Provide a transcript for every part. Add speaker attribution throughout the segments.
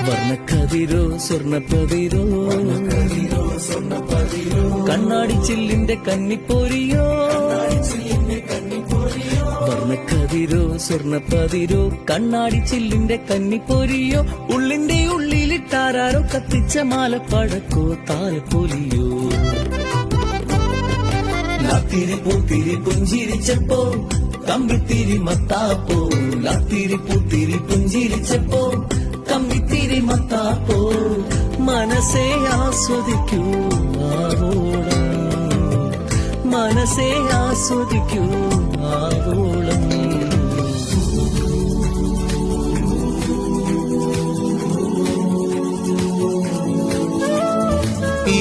Speaker 1: വർണ്ണക്കതിരോ സ്വർണ്ണപ്പതിരോ കണ്ണാടി ചില്ലിന്റെ കന്നിപ്പൊരിയോ വർണ്ണക്കതിരോ സ്വർണ്ണപ്പതിരോ കണ്ണാടി ചില്ലിന്റെ കന്നിപ്പൊരിയോ ഉള്ളിന്റെ ഉള്ളിലിട്ടാരോ കത്തിച്ച മാലപ്പടക്കോ താലപ്പൊലിയോ ലാത്തിരി പൂത്തിരി പുഞ്ചിരിച്ചപ്പോ കമ്പിത്തിരി മത്താപ്പോ ലാത്തിരി പൂത്തിരി പുഞ്ചിരിച്ചപ്പോ കമ്പിത്തിരി മത്താപ്പോ മനസ്സേ ആസ്വദിക്കൂ ആവോളം മനസ്സേ ആസ്വദിക്കൂ ആവോളം
Speaker 2: ഈ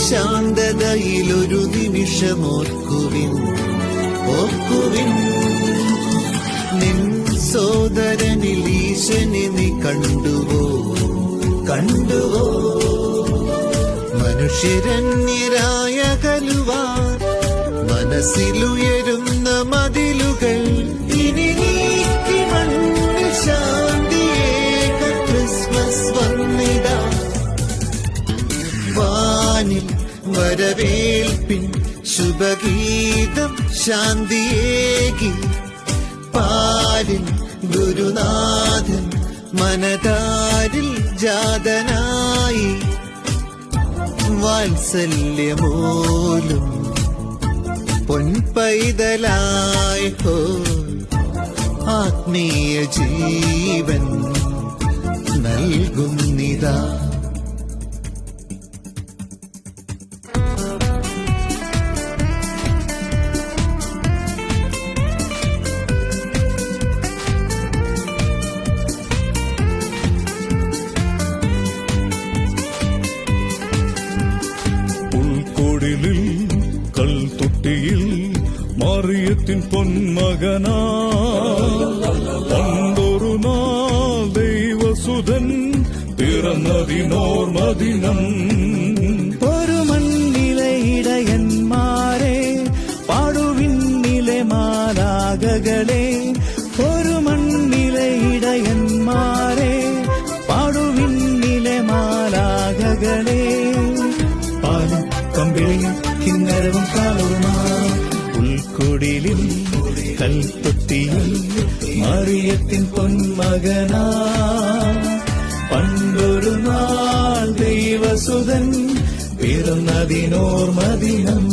Speaker 2: ശാന്തതയിലൊരു നിമിഷമോർക്കുവിൻ ഓർക്കുവിൻ നിൻ സോദരനിൽ ഈശനെ നീ കണ്ടുവോ കണ്ടുവോ മനുഷ്യരന്യരായ കലുവാൻ മനസ്സിലുയരുന്ന മതിലുകൾ ഇനി നീക്കി മണ്ണിൽ ശാന്തിയേക ക്രിസ്മസ് വന്നിടാ വാനിൽ വരവേൽപ്പിൻ ശുഭഗീതം ശാന്തിയേകി പാലിൻ ഗുരുനാഥൻ മനതാരിൽ ജാതനായി വാത്സല്യമോലും പൊൻപൈതലായി ഹോ ആത്മീയ ജീവൻ നൽകുന്നിതാ
Speaker 3: കൽത്തൊട്ടിയിൽ മറിയത്തിൻ പൊന്മകനാ പണ്ടൊരു നാൾ ദൈവസുതൻ പിറന്നതിനോർമദിനം
Speaker 1: ഒരു മണ്ണിലെ ഇടയന്മാരെ പാടുവിന്നിലെ മാലാകകളെ ഒരു മണ്ണിലെ ഇടയന്മാരെ പാടുവിന്നിലെ മാലാകകളെ പാലും കമ്പിളിയും കിന്നരവും കാലവുമാ ഉൾക്കുടിലിൽ കൽത്തൊട്ടിയിൽ മറിയത്തിൻ പൊന്മകനാ പണ്ടൊരു നാൾ ദൈവസുതൻ പിറന്നതിനോർമദിനം